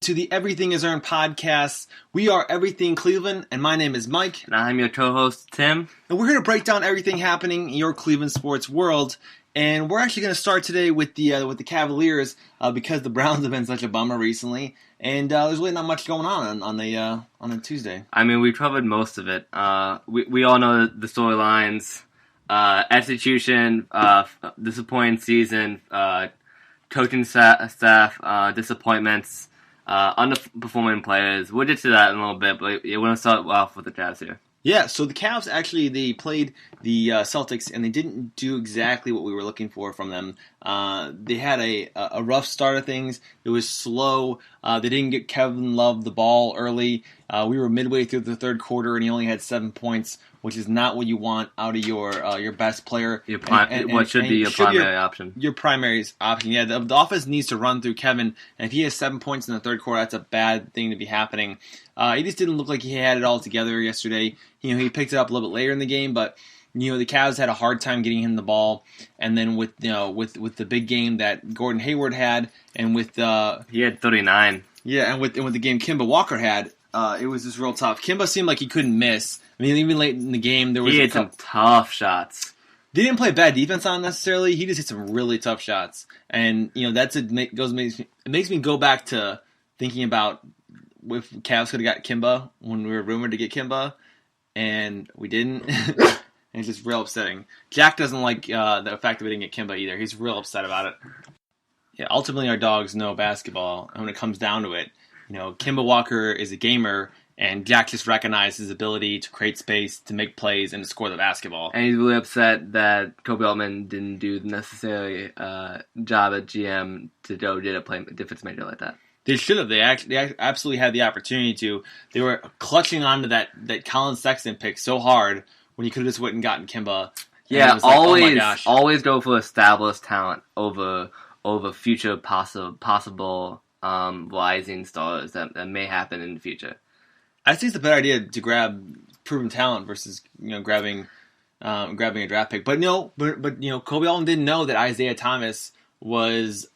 to the Everything Is Earned podcast. We are Everything Cleveland, and my name is Mike. And I'm your co-host, Tim. And we're here to break down everything happening in your Cleveland sports world. And we're actually going to start today with the Cavaliers because the Browns have been such a bummer recently, and there's really not much going on a Tuesday. I mean, we've covered most of it. We all know the storylines, execution, disappointing season, coaching staff, disappointments, underperforming players. We'll get to that in a little bit, but we're going to start off with the Cavs here. Yeah, so the Cavs actually, they played the Celtics, and they didn't do exactly what we were looking for from them. They had a rough start of things. It was slow. They didn't get Kevin Love the ball early. We were midway through the third quarter, and he only had 7 points, which is not what you want out of your best player. What should be your primary option? Your primary option, yeah. The offense needs to run through Kevin, and if he has 7 points in the third quarter, that's a bad thing to be happening. He just didn't look like he had it all together yesterday. He picked it up a little bit later in the game, but the Cavs had a hard time getting him the ball. And then with the big game that Gordon Hayward had, and with he had 39. Yeah, and with the game Kemba Walker had, it was just real tough. Kemba seemed like he couldn't miss. I mean, even late in the game, he had some tough shots. They didn't play bad defense on him necessarily. He just hit some really tough shots, and it makes me go back to thinking about if Cavs could have got Kemba when we were rumored to get Kemba, and we didn't. And it's just real upsetting. Jack doesn't like the fact that we didn't get Kemba either. He's real upset about it. Yeah, ultimately our dogs know basketball, and when it comes down to it, Kemba Walker is a gamer, and Jack just recognized his ability to create space, to make plays, and to score the basketball. And he's really upset that Kobe Altman didn't do the necessary job at GM to go get a difference maker like that. They should have. They absolutely had the opportunity to. They were clutching onto that Colin Sexton pick so hard when you could have just went and gotten Kemba. Yeah, always go for established talent over future possible rising stars that may happen in the future. I think it's a better idea to grab proven talent versus grabbing a draft pick. But Kobe Altman didn't know that Isaiah Thomas was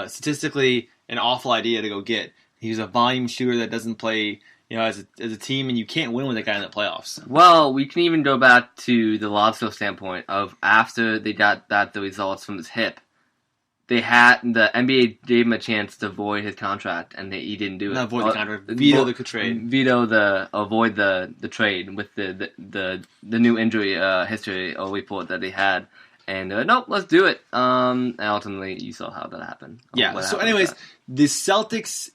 statistically an awful idea to go get. He's a volume shooter that doesn't play as a team, and you can't win with that guy in the playoffs. Well, we can even go back to the logical standpoint of after they got the results from his hip. The NBA gave him a chance to void his contract, and he didn't do it. Not void the contract, veto the trade. Avoid the trade with the new injury history or report that they had. And nope, let's do it. And ultimately, you saw how that happened. Yeah. So, anyways, the Celtics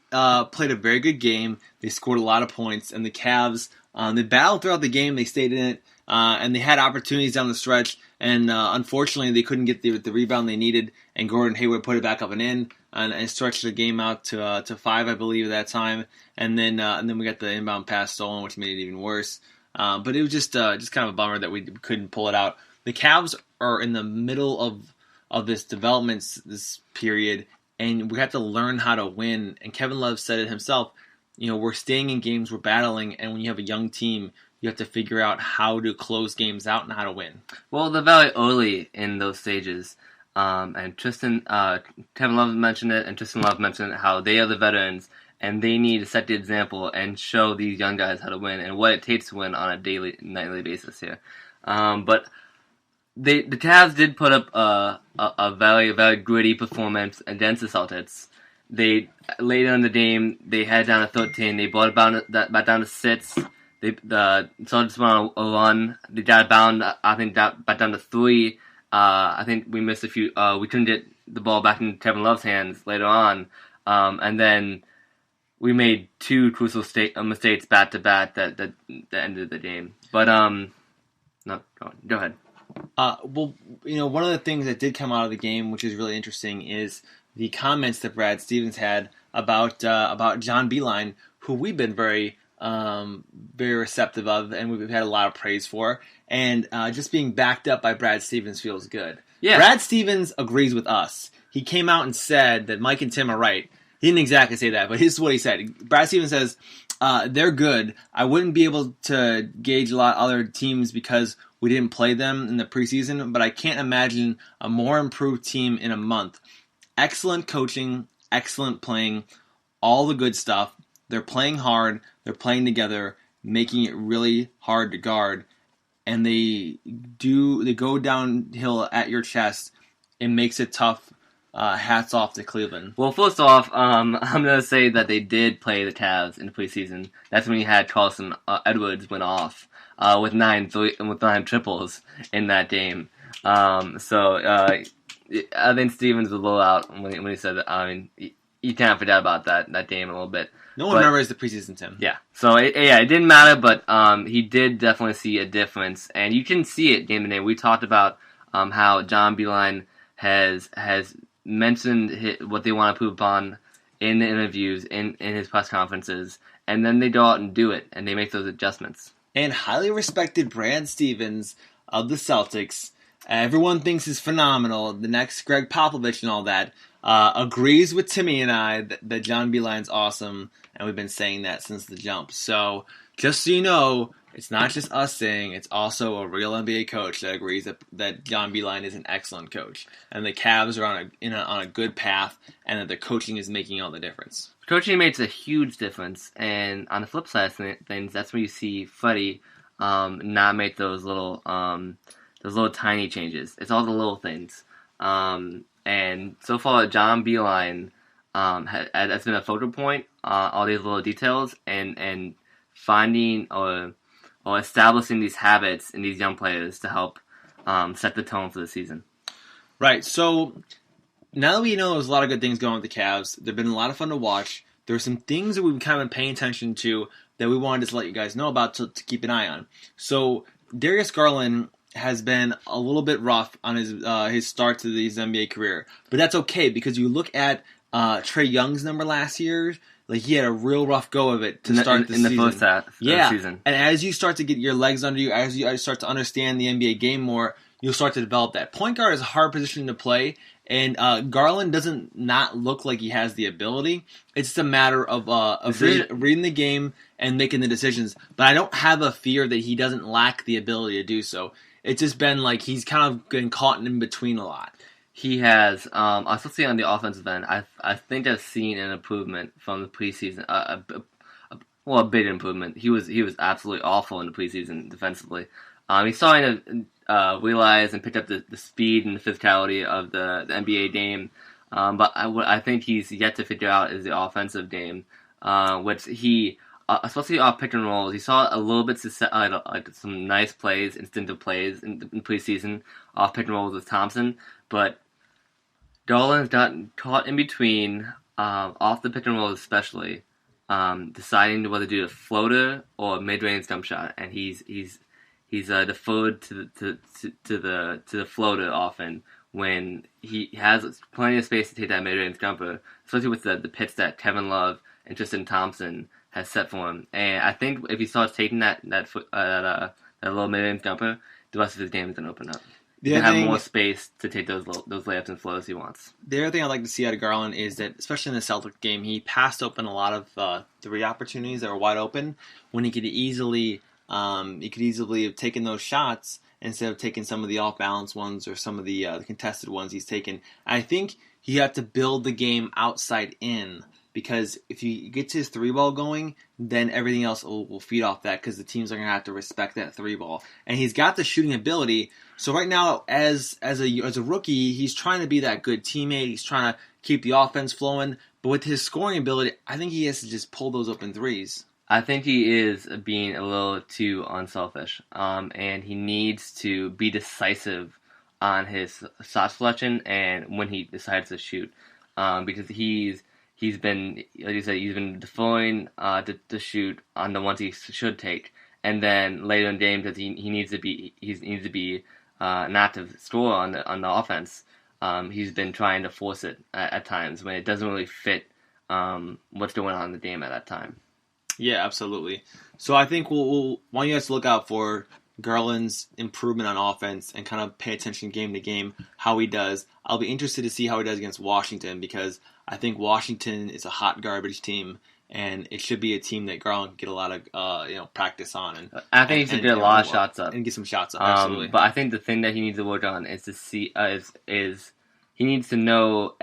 played a very good game. They scored a lot of points, and the Cavs they battled throughout the game. They stayed in it, and they had opportunities down the stretch. And unfortunately, they couldn't get the rebound they needed. And Gordon Hayward put it back up and in, and stretched the game out to 5, I believe, at that time. And then we got the inbound pass stolen, which made it even worse. But it was just kind of a bummer that we couldn't pull it out. The Cavs are in the middle of this development, this period, and we have to learn how to win. And Kevin Love said it himself. We're staying in games, we're battling, and when you have a young team, you have to figure out how to close games out and how to win. Well, they're very early in those stages. And Kevin Love mentioned it, and Tristan Love mentioned how they are the veterans, and they need to set the example and show these young guys how to win and what it takes to win on a nightly basis here. But the Cavs did put up a very, very gritty performance against the Celtics. They later in the game they had down to 13. They brought it back down to 6. The Celtics went on a run. They got bound, I think, back down to 3. I think we missed a few. We couldn't get the ball back in Kevin Love's hands later on, and then we made 2 crucial mistakes back to back that ended the game. But no, go ahead. Well, one of the things that did come out of the game, which is really interesting, is the comments that Brad Stevens had about John Beilein, who we've been very receptive of, and we've had a lot of praise for, and just being backed up by Brad Stevens feels good. Yeah. Brad Stevens agrees with us. He came out and said that Mike and Tim are right. He didn't exactly say that, but this is what he said. Brad Stevens says, they're good. I wouldn't be able to gauge a lot of other teams because we didn't play them in the preseason, but I can't imagine a more improved team in a month. Excellent coaching, excellent playing. all the good stuff. They're playing hard. They're playing together, making it really hard to guard. And they go downhill at your chest. It makes it tough. Hats off to Cleveland. Well, first off, I'm gonna say that they did play the Cavs in the preseason. That's when you had Carson Edwards went off with nine triples in that game. I think Stevens was a little out when he said that. I mean, you can't forget about that game a little bit. No one remembers the preseason, Tim. Yeah. So it didn't matter, but he did definitely see a difference, and you can see it game to game. We talked about how John Beilein has mentioned what they want to prove upon in the interviews, in his press conferences, and then they go out and do it, and they make those adjustments. And highly respected Brad Stevens of the Celtics, everyone thinks is phenomenal, the next Greg Popovich and all that, agrees with Timmy and I that John Beilein's awesome, and we've been saying that since the jump. So, just so you know, it's not just us saying, it's also a real NBA coach that agrees that John Beilein is an excellent coach. And the Cavs are on a good path, and that the coaching is making all the difference. Coaching makes a huge difference, and on the flip side of things, that's when you see Freddie not make those little tiny changes. It's all the little things. And so far, John Beilein has been a focal point, all these little details, and finding or establishing these habits in these young players to help set the tone for the season. Right, so now that we know there's a lot of good things going with the Cavs, they've been a lot of fun to watch. There are some things that we've kind of been paying attention to that we wanted to let you guys know about to keep an eye on. So Darius Garland has been a little bit rough on his start to his NBA career, but that's okay because you look at Trae Young's number last year. Like, he had a real rough go of it to start the season. In the first half of the season. And as you start to get your legs under you, as you start to understand the NBA game more, you'll start to develop that. Point guard is a hard position to play, and Garland doesn't not look like he has the ability. It's just a matter of reading the game and making the decisions. But I don't have a fear that he doesn't lack the ability to do so. It's just been like he's kind of been caught in between a lot. He has, especially on the offensive end, I think I've seen an improvement from the preseason. A big improvement. He was absolutely awful in the preseason defensively. He's starting to realize and pick up the speed and the physicality of the NBA game. But I think he's yet to figure out is the offensive game, which he, especially off pick and rolls, he saw a little bit like some nice plays, instinctive plays in preseason off pick and rolls with Thompson. But Garland's gotten caught in between, off the pick and rolls especially, deciding whether to do a floater or a mid-range jump shot, and he's deferred to the floater often when he has plenty of space to take that mid-range jumper, especially with the pitch that Kevin Love and Tristan Thompson has set for him. And I think if he starts taking that little mid-range jumper, the rest of his game is going to open up. He have more space to take those layups and flows he wants. The other thing I'd like to see out of Garland is that, especially in the Celtics game, he passed open a lot of three opportunities that were wide open when he could easily have taken those shots instead of taking some of the off-balance ones or some of the contested ones he's taken. I think he had to build the game outside in, because if he gets his three ball going, then everything else will feed off that, because the teams are going to have to respect that three ball. And he's got the shooting ability. So right now, as a rookie, he's trying to be that good teammate. He's trying to keep the offense flowing. But with his scoring ability, I think he has to just pull those open threes. I think he is being a little too unselfish, and he needs to be decisive on his shot selection and when he decides to shoot, because he's been, like you said, he's been deferring to shoot on the ones he should take, and then later in games because he needs to be an active scorer on the offense. He's been trying to force it at times when it doesn't really fit what's going on in the game at that time. Yeah, absolutely. So I think we'll want you guys to look out for Garland's improvement on offense and kind of pay attention game to game, how he does. I'll be interested to see how he does against Washington, because I think Washington is a hot garbage team, and it should be a team that Garland can get a lot of practice on. And I think he should get a lot of shots up and get some shots up. Absolutely. But I think the thing that he needs to work on is to see is he needs to know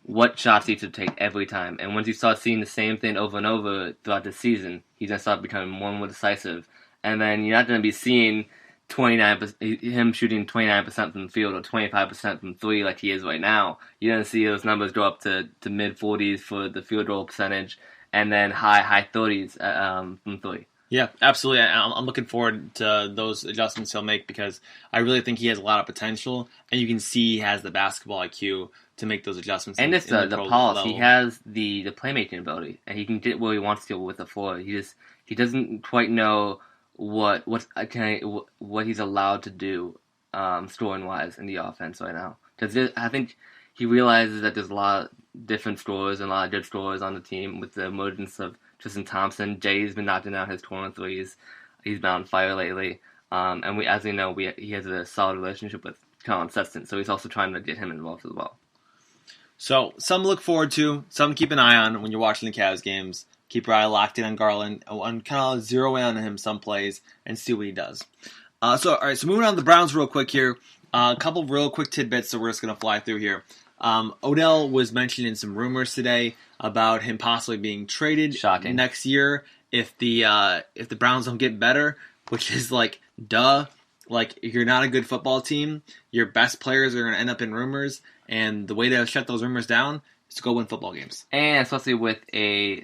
what shots he should take every time. And once you start seeing the same thing over and over throughout the season, he's going to start becoming more and more decisive. And then you're not going to be seeing him shooting 29% from the field or 25% from three like he is right now. You're going to see those numbers go up to mid-40s for the field goal percentage and then high 30s from three. Yeah, absolutely. I'm looking forward to those adjustments he'll make because I really think he has a lot of potential, and you can see he has the basketball IQ to make those adjustments. And it's the pulse. He has the playmaking ability, and he can get where he wants to with the floor. He doesn't quite know what he's allowed to do scoring wise in the offense right now. Because I think he realizes that there's a lot of different scorers and a lot of good scorers on the team with the emergence of Tristan Thompson. Jay's been knocking down his corner threes. He's been on fire lately. And as we know, he has a solid relationship with Colin Sexton, so he's also trying to get him involved as well. So, some to look forward to, some to keep an eye on when you're watching the Cavs games. Keep your eye locked in on Garland and kind of zero in on him some plays and see what he does. So moving on to the Browns real quick here. A couple real quick tidbits that we're just going to fly through here. Odell was mentioned in some rumors today about him possibly being traded next year if the Browns don't get better, which is like, duh. Like, if you're not a good football team, your best players are going to end up in rumors, and the way to shut those rumors down is to go win football games. And especially with a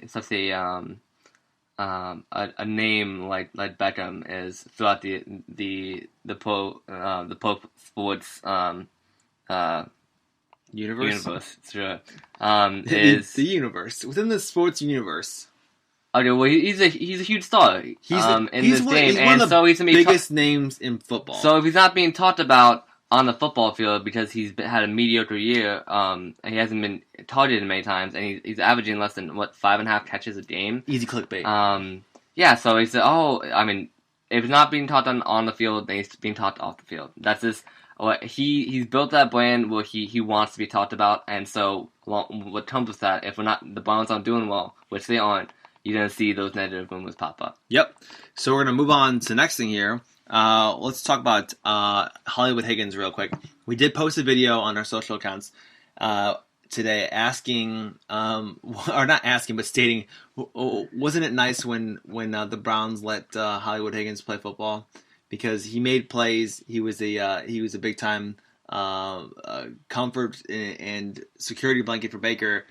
name like Beckham is throughout the pro sports universe. Sure. Is the universe within the sports universe. Okay, well, he's a huge star in this game, and so he's the biggest names in football. So if he's not being talked about on the football field because he's had a mediocre year, and he hasn't been targeted many times, and he's averaging less than 5.5 catches a game. Easy clickbait. Yeah. So he said, if he's not being talked on the field, then he's being talked off the field. That's just he's built that brand where he wants to be talked about, and so what comes with that, if the Browns aren't doing well, which they aren't, you're going to see those negative rumors pop up. Yep. So we're going to move on to the next thing here. Let's talk about Hollywood Higgins real quick. We did post a video on our social accounts today asking, or not asking, but stating, wasn't it nice when the Browns let Hollywood Higgins play football? Because he made plays. He was a big time comfort and security blanket for Baker.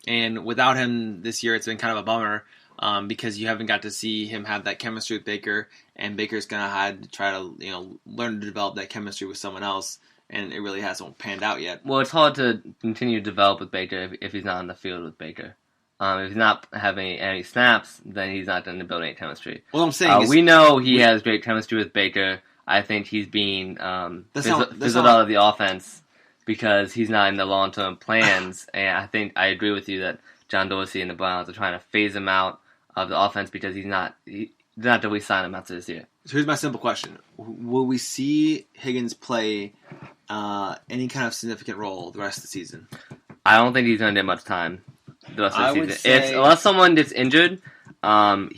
And without him this year, it's been kind of a bummer. Because you haven't got to see him have that chemistry with Baker, and Baker's gonna have to try to learn to develop that chemistry with someone else, and it really hasn't panned out yet. Well, it's hard to continue to develop with Baker if he's not on the field with Baker. If he's not having any snaps, then he's not going to build any chemistry. What I'm saying is, we know he has great chemistry with Baker. I think he's being fizzled out of the offense because he's not in the long-term plans, and I agree with you that John Dorsey and the Browns are trying to phase him out of the offense because they're not to re-sign him after this year. So here's my simple question. Will we see Higgins play any kind of significant role the rest of the season? I don't think he's going to get much time the rest of the season. Unless someone gets injured, I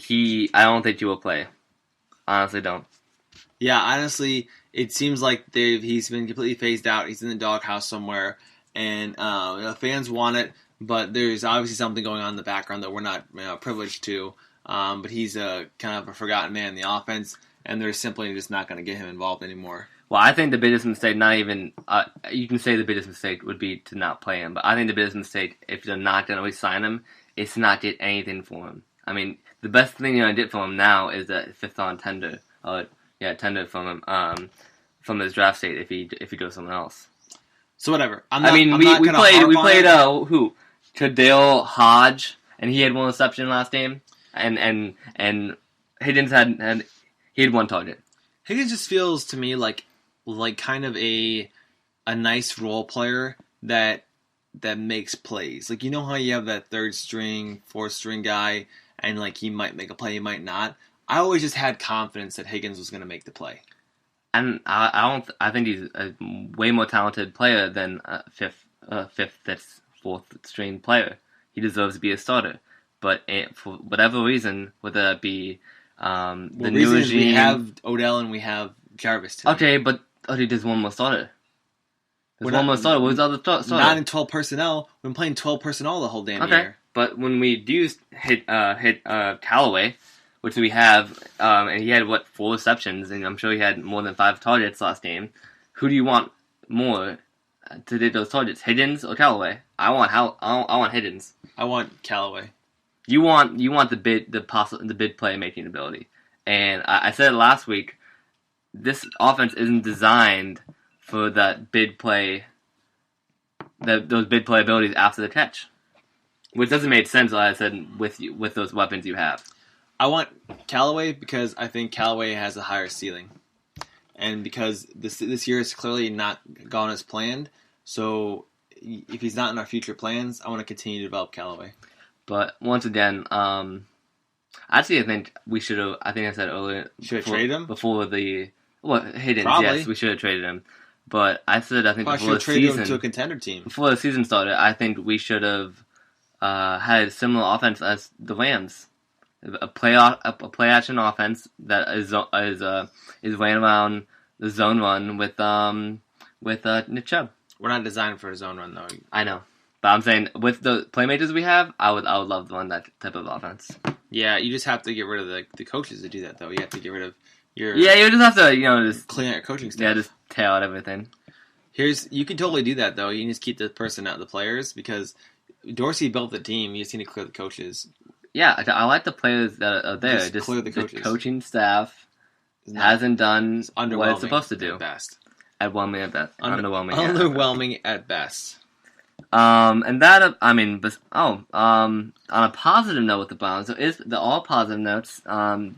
don't think he will play. Honestly, don't. Yeah, honestly, it seems like he's been completely phased out. He's in the doghouse somewhere, and fans want it. But there's obviously something going on in the background that we're not privileged to. But he's kind of a forgotten man in the offense, and they're simply just not going to get him involved anymore. Well, I think the biggest mistake, you can say the biggest mistake would be to not play him, but I think the biggest mistake, if you're not going to re-sign him, is to not get anything for him. I mean, the best thing you're going to get from him now is a fifth-round tender. Tender from him from his draft state if he goes somewhere else. So whatever. We played who? Kadale Hodge, and he had one reception last game, and Higgins had one target. Higgins just feels to me like kind of a nice role player that makes plays. Like, you know how you have that third string, fourth string guy, and like he might make a play, he might not. I always just had confidence that Higgins was going to make the play. And I think he's a way more talented player than a fourth string player. He deserves to be a starter. But for whatever reason, whether it be the new regime, we have Odell and we have Jarvis too. Okay, but there's one more starter. There's one more starter. What was the other starter? Not in 12 personnel. We've been playing 12 personnel the whole damn year. But when we do hit Callaway, which we have, and he had 4 receptions, and I'm sure he had more than 5 targets last game. Who do you want more to hit those targets, Higgins or Callaway? I want Higgins. I want Callaway. You want the bid play making ability, and I said it last week. This offense isn't designed for that bid play, those bid play abilities after the catch, which doesn't make sense. Like I said, with those weapons you have. I want Callaway because I think Callaway has a higher ceiling, and because this year is clearly not gone as planned. So if he's not in our future plans, I want to continue to develop Callaway. But once again, actually, I think we should have. I think I said earlier. Should have traded him before the Higgins. Probably. Yes, we should have traded him. But I said I think before the season, him to a contender team. Before the season started, I think we should have had a similar offense as the Rams. A play action offense that is ran around the zone run with Nick Chubb. We're not designed for a zone run though. I know, but I'm saying with the playmakers we have, I would love to run that type of offense. Yeah, you just have to get rid of the coaches to do that though. You have to get rid of your you just have to just clean out your coaching staff. Yeah, just tear out everything. You can totally do that though. You can just keep the person out, the players, because Dorsey built the team. You just need to clear the coaches. Yeah, I like the players that are there. Just clear the coaches. The coaching staff hasn't done what it's supposed to do. At best. Underwhelming at best. Underwhelming at best. And that on a positive note with the Browns, so is the all positive notes.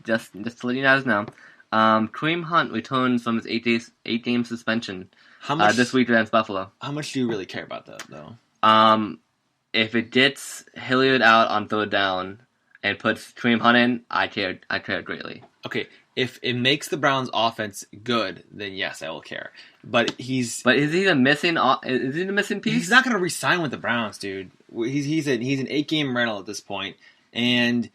Just to let you guys know, Kareem Hunt returns from his 8-game suspension. How much this week against Buffalo? How much do you really care about that though? If it gets Hilliard out on third down and puts Kareem Hunt in, I care greatly. Okay, if it makes the Browns' offense good, then yes, I will care. But is he the missing piece? He's not going to re-sign with the Browns, dude. He's an 8-game rental at this point, and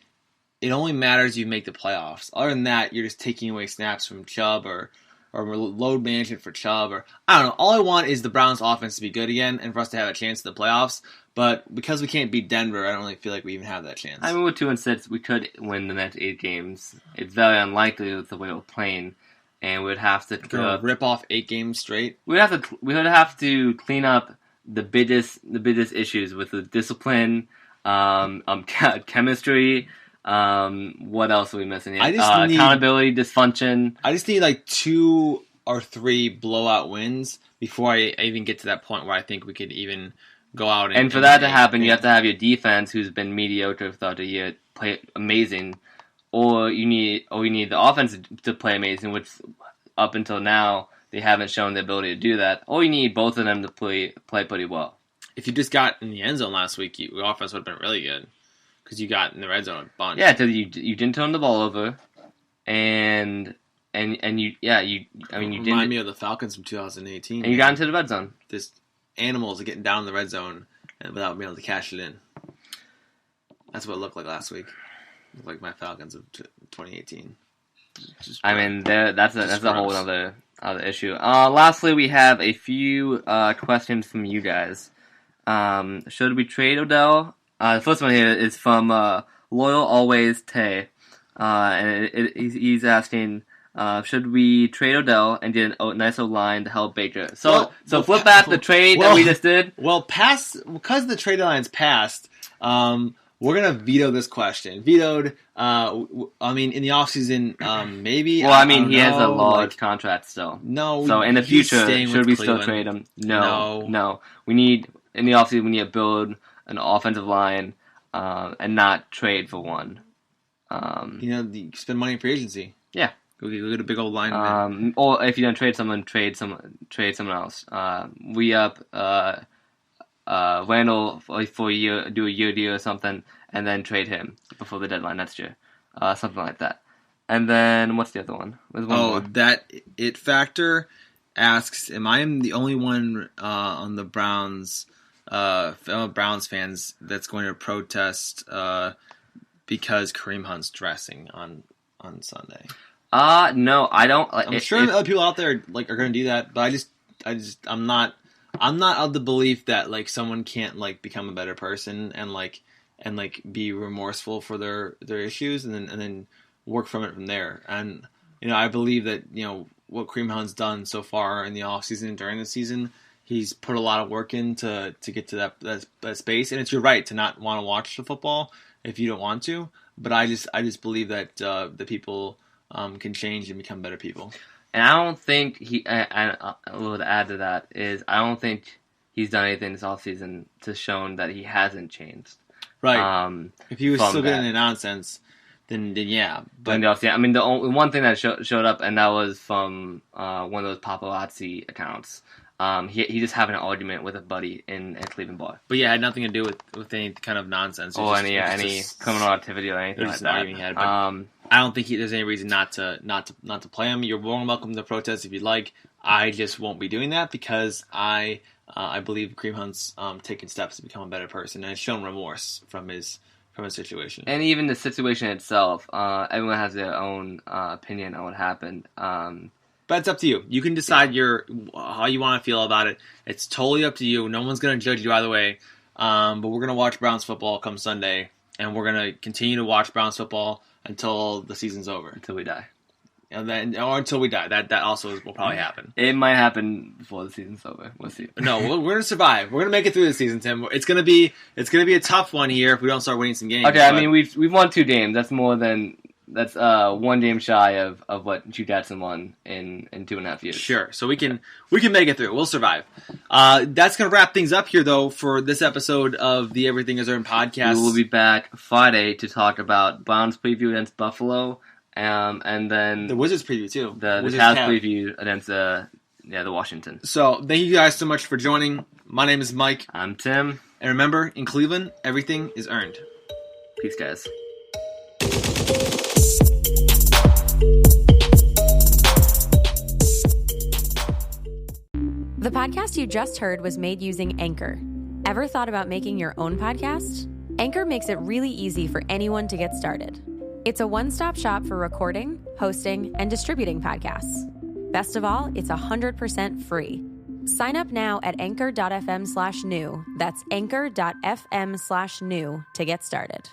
it only matters if you make the playoffs. Other than that, you're just taking away snaps from Chubb or load management for Chubb, or I don't know. All I want is the Browns' offense to be good again and for us to have a chance in the playoffs. But because we can't beat Denver, I don't really feel like we even have that chance. I mean, with 2-6, we could win the next 8 games. It's very unlikely with the way we're playing, and we'd have to rip off 8 games straight. We would have to clean up the biggest issues with the discipline, chemistry. What else are we missing? Accountability, dysfunction. I just need like 2 or 3 blowout wins before I even get to that point where I think we could even go out and for that to happen, you have to have your defense, who's been mediocre throughout the year, play amazing, or you need the offense to play amazing, which up until now they haven't shown the ability to do that. Or you need both of them to play pretty well. If you just got in the end zone last week, your offense would have been really good because you got in the red zone a bunch. Yeah, because you didn't turn the ball over, and you didn't remind me of the Falcons from 2018. And you got into the red zone. Just animals are getting down in the red zone and without being able to cash it in. That's what it looked like last week. It looked like my Falcons of 2018. That's a whole other issue. Lastly, we have a few questions from you guys. Should we trade Odell? The first one here is from Loyal Always Tay, and he's asking, should we trade Odell and get a nice line to help Baker? So flip back the trade that we just did. Well, because the trade line's passed, we're going to veto this question. Vetoed, in the offseason, maybe. Well, he has a large contract still. No. So in the future, should we still trade him? No. We need, in the offseason, we need to build an offensive line and not trade for one. You spend money in free agency. Yeah. Go get a big old line. Or if you don't trade someone, trade someone else. We up Randall for a year, do a year deal or something, and then trade him before the deadline next year. Something like that. And then what's the other one? That it factor asks, am I the only one on the Browns, fellow Browns fans that's going to protest because Kareem Hunt's dressing on Sunday? No, I don't. I'm sure other people out there are going to do that, but I'm not. I'm not of the belief that like someone can't like become a better person and be remorseful for their issues and then work from it from there. And I believe that what Kareem Hunt's done so far in the offseason and during the season, he's put a lot of work in to get to that space. And it's your right to not want to watch the football if you don't want to. But I just believe that the people can change and become better people. And I don't think I will add to that is I don't think he's done anything this offseason to show that he hasn't changed. Right. If he was still getting the nonsense, then yeah. But I mean, the only one thing that showed up, and that was from one of those paparazzi accounts. He just having an argument with a buddy in Cleveland bar. But yeah, it had nothing to do with any kind of nonsense. Any criminal activity or anything like that. I don't think there's any reason not to play him. You're more than welcome to protest if you'd like. I just won't be doing that because I believe Kareem Hunt's taken steps to become a better person and has shown remorse from his situation. And even the situation itself, everyone has their own opinion on what happened. But it's up to you. You can decide how you want to feel about it. It's totally up to you. No one's going to judge you either way. But we're going to watch Browns football come Sunday, and we're going to continue to watch Browns football until the season's over. Until we die. Or until we die. That also will probably happen. It might happen before the season's over. We'll see. No, we're going to survive. We're going to make it through the season, Tim. It's going to be a tough one here if we don't start winning some games. Okay, I mean we've won 2 games. That's more than. That's 1 game shy of what Hugh Jackson won in 2.5 years. Sure, so we can make it through. We'll survive. That's going to wrap things up here, though, for this episode of the Everything Is Earned podcast. We will be back Friday to talk about Browns preview against Buffalo, and then the Wizards preview too. The Cavs preview against the Washington. So thank you guys so much for joining. My name is Mike. I'm Tim. And remember, in Cleveland, everything is earned. Peace, guys. The podcast you just heard was made using Anchor. Ever thought about making your own podcast? Anchor makes it really easy for anyone to get started. It's a one-stop shop for recording, hosting, and distributing podcasts. Best of all, it's 100% free. Sign up now at anchor.fm/new. That's anchor.fm/new to get started.